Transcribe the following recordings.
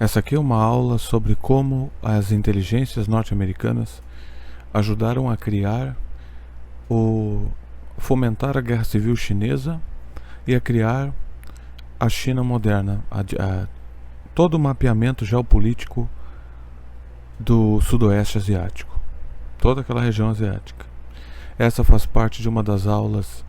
Essa aqui é uma aula sobre como as inteligências norte-americanas ajudaram a criar fomentar a guerra civil chinesa e a criar a China moderna, todo o mapeamento geopolítico do sudoeste asiático, toda aquela região asiática. Essa faz parte de uma das aulas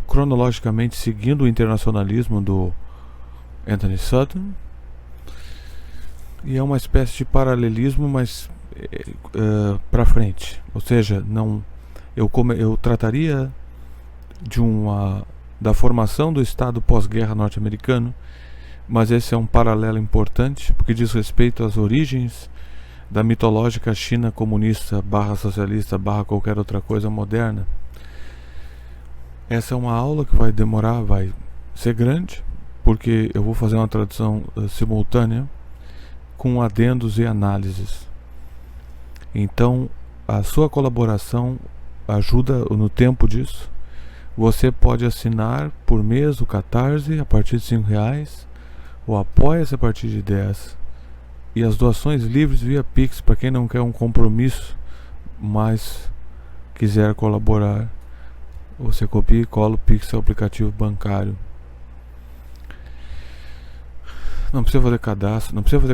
cronologicamente seguindo o internacionalismo do Anthony Sutton, e é uma espécie de paralelismo, mas para frente. Ou seja, eu trataria da formação do Estado pós-guerra norte-americano, mas esse é um paralelo importante porque diz respeito às origens da mitológica China comunista / socialista / qualquer outra coisa moderna. Essa é uma aula que vai ser grande, porque eu vou fazer uma tradução simultânea com adendos e análises. Então, a sua colaboração ajuda no tempo disso. Você pode assinar por mês o Catarse a partir de R$5, ou apoia-se a partir de 10. E as doações livres via Pix, para quem não quer um compromisso, mas quiser colaborar. Você copia e cola o Pix ao aplicativo bancário. Não precisa fazer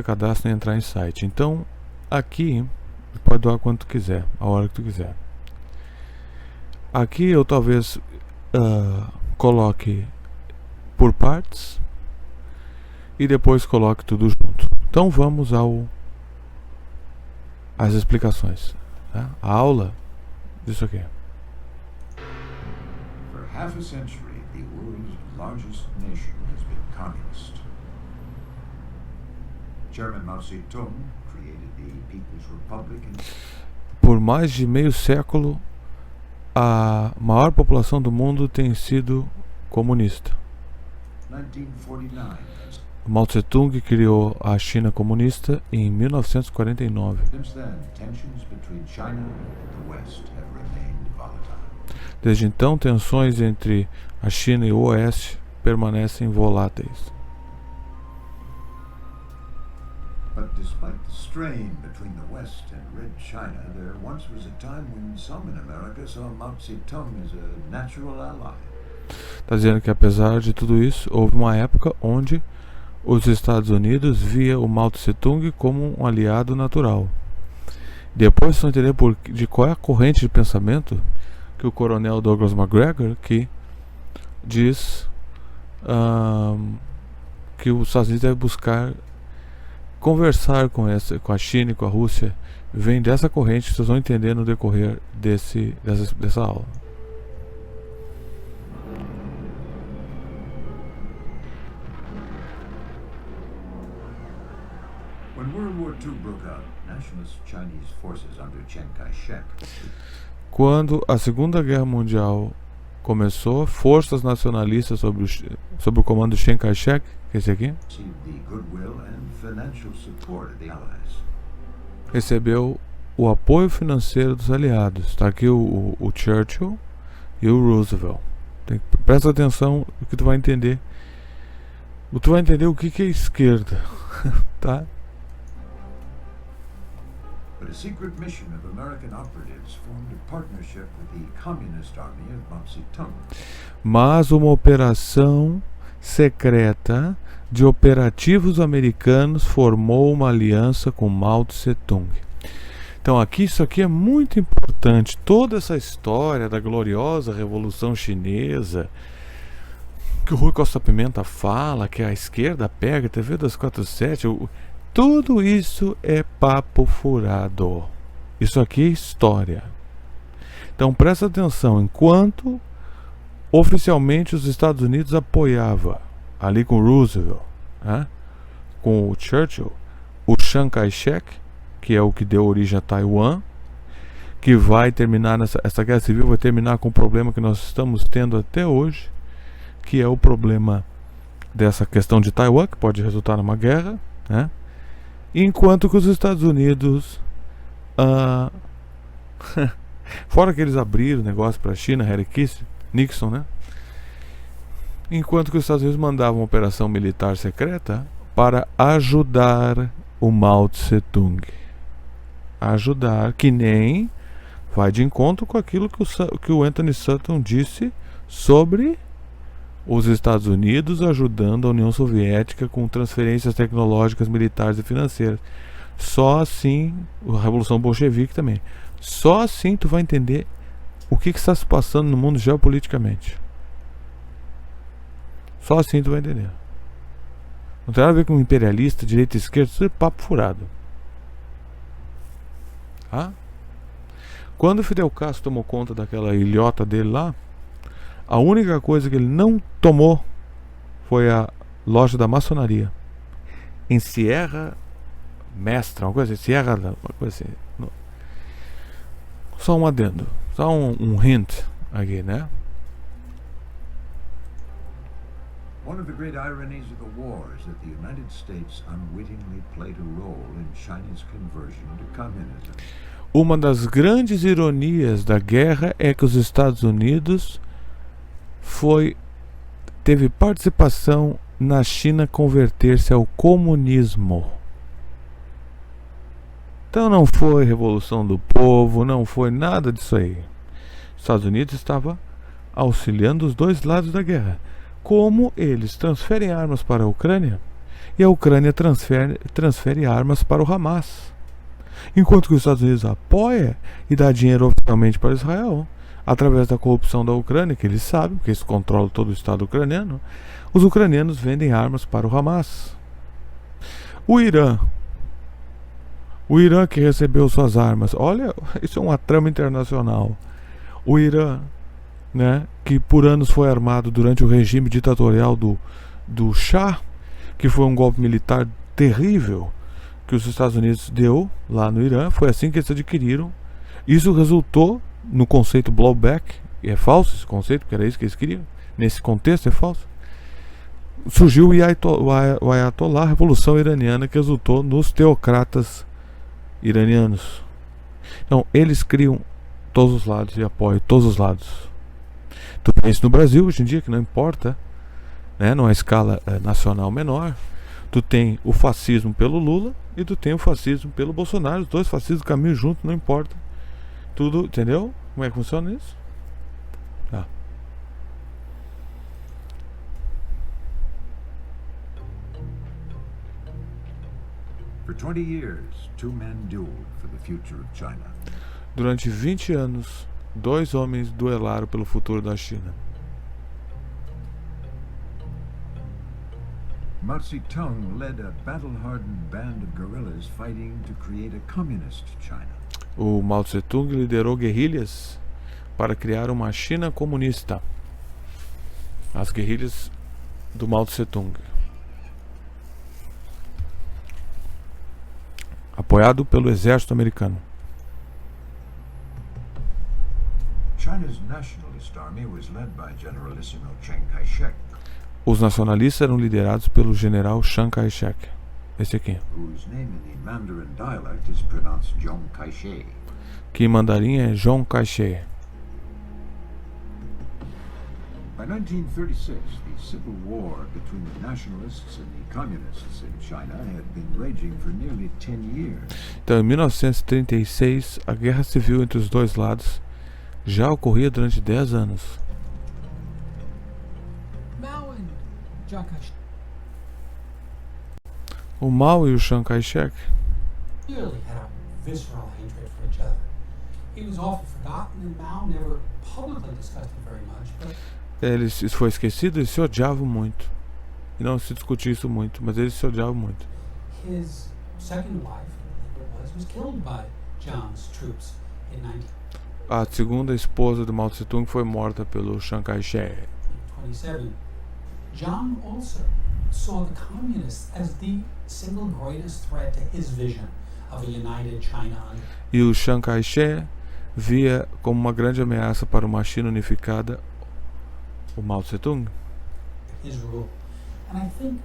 cadastro nem entrar em site. Então, aqui pode doar quanto quiser, a hora que tu quiser. Aqui eu talvez coloque por partes e depois coloque tudo junto. Então vamos às explicações. Tá? A aula disso aqui. For half a century, the world's largest nation has been communist. Chairman Mao Zedong created the People's Republic. Por mais de meio século, a maior população do mundo tem sido comunista. 1949. Mao Tse-tung criou a China comunista em 1949. Since then, tensions between China and the West have remained volatile. Desde então, tensões entre a China e o Oeste permanecem voláteis. But despite the strain between the West and Red China, there once was a time when some in America saw Mao Zedong as a natural ally. Está dizendo que apesar de tudo isso, houve uma época onde os Estados Unidos via o Mao Tse-tung como um aliado natural. Depois vocês vão entender de qual é a corrente de pensamento que o coronel Douglas MacGregor que diz que os Estados Unidos devem buscar conversar com a China e com a Rússia. Vem dessa corrente que vocês vão entender no decorrer dessa aula. When World War II broke out, nationalist Chinese forces under Chiang Kai-shek. Quando a Segunda Guerra Mundial começou, forças nacionalistas sob o comando de Chiang Kai-shek, que é esse aqui, recebeu o apoio financeiro dos aliados. Está aqui o Churchill e o Roosevelt. Presta atenção no que tu vai entender. Tu vai entender o que é esquerda. Tá? But a secret mission of American operatives formed a partnership with the Communist Army of Mao Zedong. Mas uma operação secreta de operativos americanos formou uma aliança com Mao Tse-tung. Então isso aqui é muito importante. Toda essa história da gloriosa Revolução Chinesa, que o Rui Costa Pimenta fala, que a esquerda pega, TV 247, tudo isso é papo furado. Isso aqui é história. Então presta atenção, enquanto oficialmente os Estados Unidos apoiava ali com Roosevelt, com o Churchill, o Chiang Kai-shek, que é o que deu origem a Taiwan, que vai terminar essa guerra civil vai terminar com o problema que nós estamos tendo até hoje, que é o problema dessa questão de Taiwan, que pode resultar numa guerra, enquanto que os Estados Unidos fora que eles abriram o negócio para a China, Harry Nixon, enquanto que os Estados Unidos mandavam uma operação militar secreta para ajudar o Mao Tse-tung. Ajudar, que nem vai de encontro com aquilo que o Anthony Sutton disse sobre os Estados Unidos ajudando a União Soviética com transferências tecnológicas, militares e financeiras. Só assim, a Revolução Bolchevique também, só assim tu vai entender o que está se passando no mundo geopoliticamente. Só assim tu vai entender. Não tem nada a ver com imperialista, direita e esquerda, isso é papo furado. Tá? Quando o Fidel Castro tomou conta daquela ilhota dele lá, a única coisa que ele não tomou foi a loja da maçonaria em Sierra Mestra, uma coisa assim, Sierra, uma coisa assim. Não. Só um adendo, só um hint aqui, né? One of the great ironies of the war is that the United States unwittingly played a role in China's conversion to communism. Uma das grandes ironias da guerra é que os Estados Unidos teve participação na China converter-se ao comunismo. Então não foi revolução do povo, não foi nada disso aí. Os Estados Unidos estava auxiliando os dois lados da guerra. Como eles transferem armas para a Ucrânia e a Ucrânia transfere armas para o Hamas. Enquanto que os Estados Unidos apoia e dá dinheiro oficialmente para Israel, através da corrupção da Ucrânia, que eles sabem, porque eles controlam todo o Estado ucraniano, os ucranianos vendem armas para o Hamas. O Irã que recebeu suas armas, olha, isso é uma trama internacional. O Irã, né, que por anos foi armado durante o regime ditatorial do Shah, que foi um golpe militar terrível que os Estados Unidos deu lá no Irã, foi assim que eles adquiriram. Isso resultou no conceito blowback, e é falso esse conceito, porque era isso que eles queriam. Nesse contexto é falso. Surgiu o Ayatollah, a Revolução Iraniana, que resultou nos teocratas iranianos. Então, eles criam todos os lados e apoiam todos os lados. Tu pensa no Brasil hoje em dia, que não importa, né, numa escala nacional menor, tu tem o fascismo pelo Lula e tu tem o fascismo pelo Bolsonaro. Os dois fascismos caminham juntos, não importa. Tudo, entendeu? Como é que funciona isso? Tá. For 20 years, two men dueled for the future of China. Durante 20 anos, dois homens duelaram pelo futuro da China. Mao Zedong led a battle-hardened band of guerrillas fighting to create a communist China. O Mao Tse-tung liderou guerrilhas para criar uma China comunista. As guerrilhas do Mao Tse-tung, apoiado pelo exército americano. China's nationalist army was led by Generalissimo Chiang Kai-shek, Os nacionalistas eram liderados pelo general Chiang Kai-shek. Esse aqui. whose name in the Mandarin dialect is pronounced Zhong Kai-shek. Que em mandarim é Zhong Kai-shek. By 1936, the civil war between the nationalists and the communists in China had been raging for nearly 10 years. Então, em 1936, a guerra civil entre os dois lados já ocorria durante 10 anos. Mao and Chiang Kai-shek O Mao e o Chiang Kai-shek clearly had a visceral hatred for each other. He was often forgotten, and Mao never publicly discussed it very much, but isso foi esquecido, eles se odiavam muito. E não se discutia isso muito, mas eles se odiavam muito. his second wife, I believe it was killed by Jiang's troops in A segunda esposa do Mao Tse-tung foi morta pelo Chiang Kai-shek. 1927. Jiang also saw the communists as the single greatest threat to his vision of a united China under E o Chiang Kai-shek via como uma grande ameaça para uma China unificada o Mao Tse-tung. his rule. And I think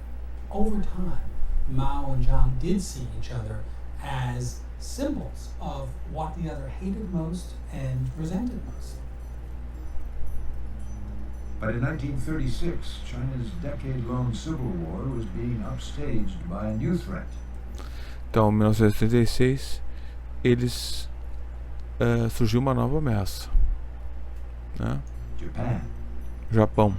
over time, Mao and Jiang did see each other as symbols of what the other hated most and resented most. But in 1936, China's decade-long civil war was being upstaged by a new threat. Então, em 1936, surgiu uma nova ameaça, né? Japan. Japão.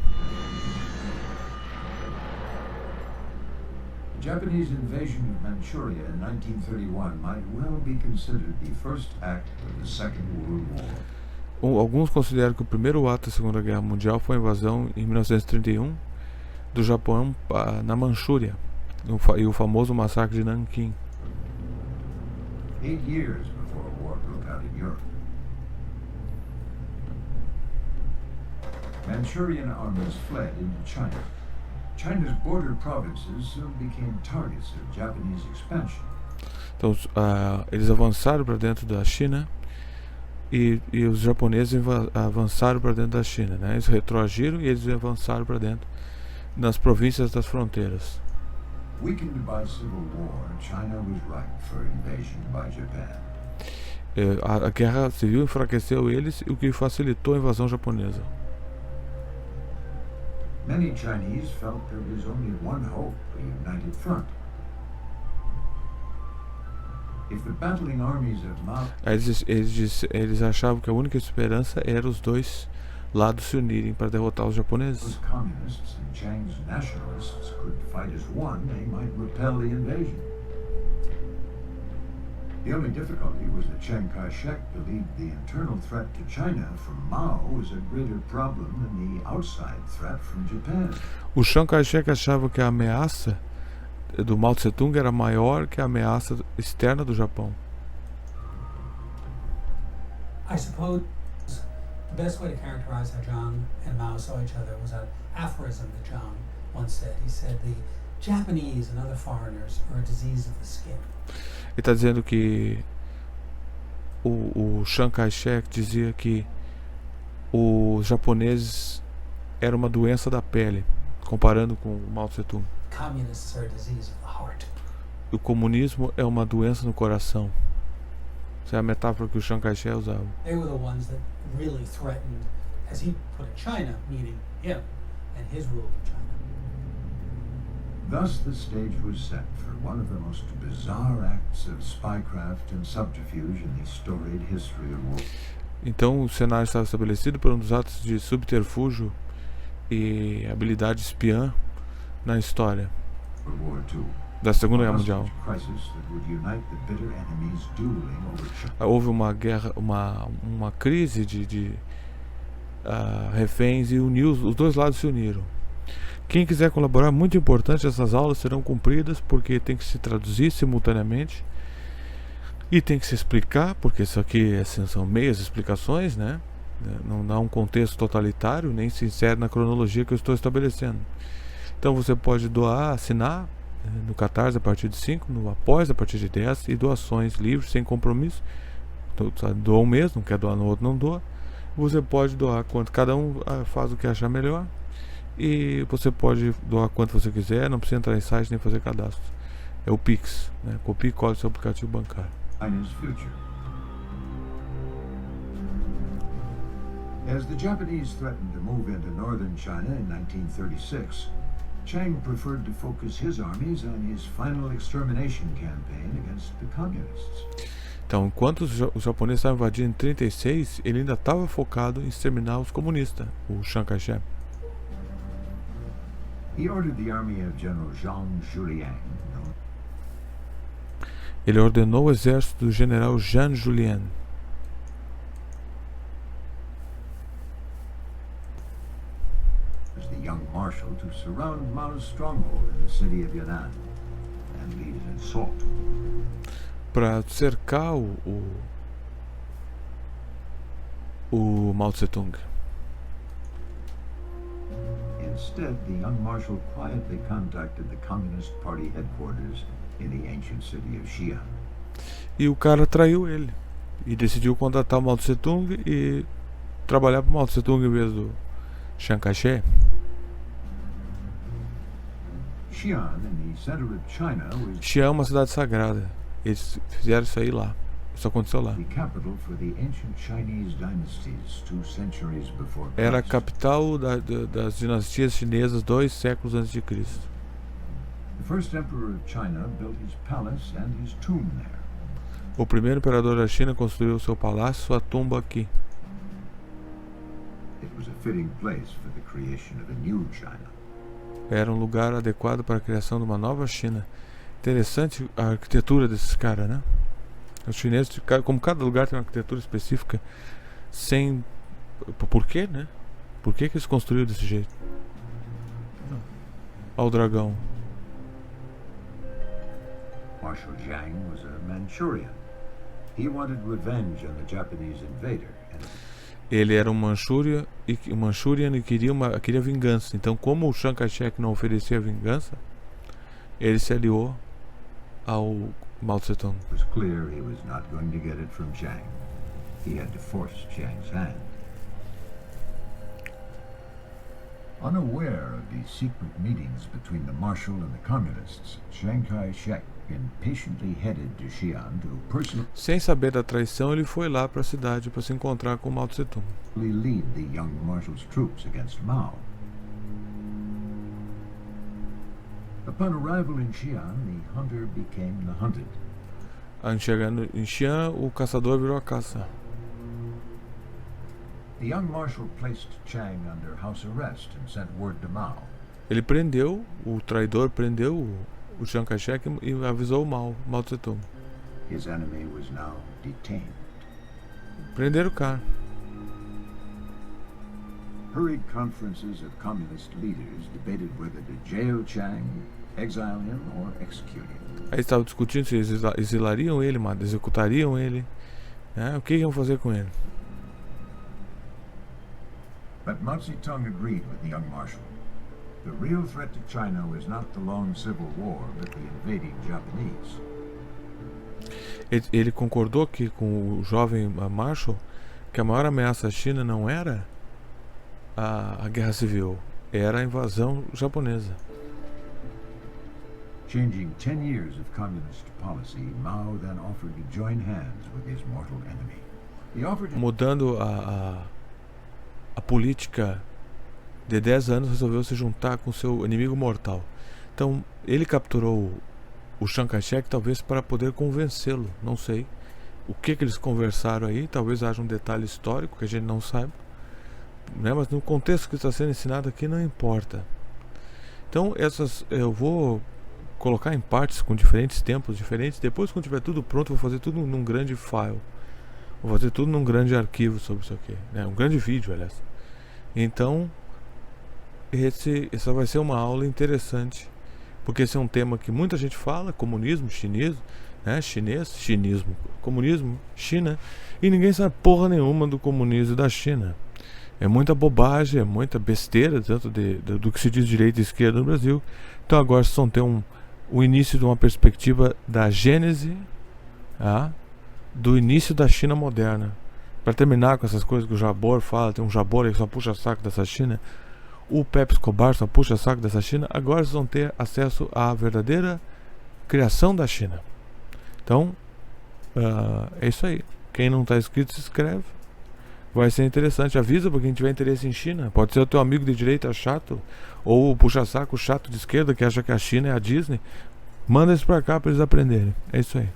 The Japanese invasion of Manchuria in 1931 might well be considered the first act of the Second World War. Alguns consideram que o primeiro ato da Segunda Guerra Mundial foi a invasão em 1931 do Japão na Manchúria e o famoso massacre de Nanquim. 8 years before a war broke out in Europe. Manchurian armies fled into China. China's border provinces soon became targets of Japanese expansion. Então, eles avançaram para dentro da China e os japoneses avançaram para dentro da China, né? Eles retroagiram e eles avançaram para dentro nas províncias das fronteiras. Weakened by civil war, China was ripe for invasion by Japan. A guerra civil enfraqueceu eles, o que facilitou a invasão japonesa. Many Chinese felt there was only one hope, a united front. If the battling armies of Mao Eles achavam que a única esperança era os dois lados se unirem para derrotar os japoneses. communists and Chiang's nationalists could fight as one, they might repel the invasion. The only difficulty was that Chiang Kai-shek believed the internal threat to China from Mao was a greater problem than the outside threat from Japan. O Chiang Kai-shek achava que a ameaça do Mao Tse-tung era maior que a ameaça externa do Japão. I suppose the best way to characterize how Jiang and Mao saw each other was an aphorism that Jiang once said. He said, "The Japanese and other foreigners are a disease of the skin." Ele está dizendo que o Chiang Kai-shek dizia que os japoneses eram uma doença da pele, comparando com o Mao Tse-tung. Communists are a disease of the heart. O comunismo é uma doença no coração. Essa é a metáfora que o Chiang Kai-shek usava. They were the ones that really threatened, as he put it, China, meaning him and his rule of China. Thus the stage was set for one of the most bizarre acts of spycraft and subterfuge in the storied history of war. Então o cenário estava estabelecido por um dos atos de subterfúgio e habilidade espiã na história World War II. da Segunda Guerra Mundial. Crisis that would unite the bitter enemies dueling over China. Houve uma guerra, uma crise de reféns e uniu, os dois lados se uniram. Quem quiser colaborar, muito importante, essas aulas serão cumpridas porque tem que se traduzir simultaneamente e tem que se explicar, porque isso aqui assim, são meias explicações, né? Não dá um contexto totalitário, nem se insere na cronologia que eu estou estabelecendo. Então você pode doar, assinar no Catarse a partir de 5, no Apoia a partir de 10 e doações livres, sem compromisso. Doa um mês, não quer doar no outro, não doa. Você pode doar quanto, cada um faz o que achar melhor. E você pode doar quanto você quiser, não precisa entrar em site nem fazer cadastro. É o Pix, né? Copie e cole seu aplicativo bancário. China's future. As the Japanese threatened to move into northern China in 1936, Chiang preferred to focus his armies on his final extermination campaign against the communists. Então, enquanto os japoneses estavam invadindo em 1936, ele ainda estava focado em exterminar os comunistas, o Chiang Kai-shek. He ordered the army of General Zhang Juliang. Ele ordenou o exército do general Zhang Julian As the young marshal to surround Mao's stronghold in the city of Yan'an and lead an assault. para cercar o Mao Tse-tung. Instead, the young marshal quietly contacted the Communist Party headquarters in the ancient city of Xi'an. E o cara traiu ele e decidiu contratar o Mao Tse-tung e trabalhar para o Mao Tse-tung em vez do Chiang Kai-shek. Xi'an, in the center of China, was Xi'an é uma cidade sagrada. Eles fizeram isso aí lá. Isso aconteceu lá. The capital for the ancient Chinese dynasties 2 centuries before Era a Christ. capital das dinastias chinesas 2 séculos antes de Cristo. The first emperor of China built his palace and his tomb there. O primeiro imperador da China construiu seu palácio, sua tumba aqui. It was a fitting place for the creation of a new China. Era um lugar adequado para a criação de uma nova China. Interessante a arquitetura desses caras, né? Os chineses, como cada lugar tem uma arquitetura específica, sem... Por quê, né? Por que eles construíram desse jeito? Olha o dragão. Marshal Zhang was a Manchurian. He wanted revenge on the Japanese invader, and Ele era um Manchurian e queria vingança. Então, como o Chiang Kai-shek não oferecia vingança, ele se aliou ao Mao Tse-tung. it was clear he was not going to get it from Zhang. He had to force Zhang's hand. Unaware of the secret meetings between the marshal and the communists, Chiang Kai-shek impatiently headed to Xi'an to personally Sem saber da traição, ele foi lá para a cidade para se encontrar com Mao Tse-tung. lead the young marshal's troops against Mao. Upon arrival in Xi'an, the hunter became the hunted. Chegando em Xi'an, o caçador virou a caça. The young marshal placed Chiang under house arrest and sent word to Mao. Ele prendeu, o traidor prendeu o Chiang Kai-shek e avisou o Mao Tse-tung. His enemy was now detained. Prenderam o cara. Hurried conferences of communist leaders debated whether to jail Chiang, exile him, or execute him. Aí estavam discutindo se eles exilariam ele, executariam ele. O que iam fazer com ele? But Mao Zedong agreed with the young marshal. The real threat to China was not the long civil war, but the invading Japanese. Ele concordou com o jovem Marshall que a maior ameaça à China não era a guerra civil, era a invasão japonesa. Changing 10 years of communist policy, Mao then offered to join hands with his mortal enemy. He offered to Mudando a política de 10 anos, resolveu se juntar com seu inimigo mortal. Então, ele capturou o Chiang Kai-shek talvez para poder convencê-lo, não sei. O que eles conversaram aí, talvez haja um detalhe histórico que a gente não saiba, né? Mas no contexto que está sendo ensinado aqui não importa. Então, eu vou colocar em partes com diferentes tempos diferentes. Depois, quando tiver tudo pronto, vou fazer tudo num grande file. Vou fazer tudo num grande arquivo sobre isso aqui, né? Um grande vídeo, aliás. Então, essa vai ser uma aula interessante, porque esse é um tema que muita gente fala: comunismo, chinismo, né? Chinismo, comunismo, China, e ninguém sabe porra nenhuma do comunismo da China. É muita bobagem, é muita besteira dentro do que se diz direita e esquerda no Brasil. Então agora vocês vão ter o início de uma perspectiva da gênese, do início da China moderna. Para terminar com essas coisas que o Jabor fala, tem um Jabor que só puxa saco dessa China, o Pepe Escobar só puxa saco dessa China. Agora vocês vão ter acesso à verdadeira criação da China. Então, é isso aí. Quem não está inscrito, se inscreve. Vai ser interessante. Avisa para quem tiver interesse em China. Pode ser o teu amigo de direita chato, ou o puxa-saco chato de esquerda que acha que a China é a Disney. Manda isso para cá para eles aprenderem. É isso aí.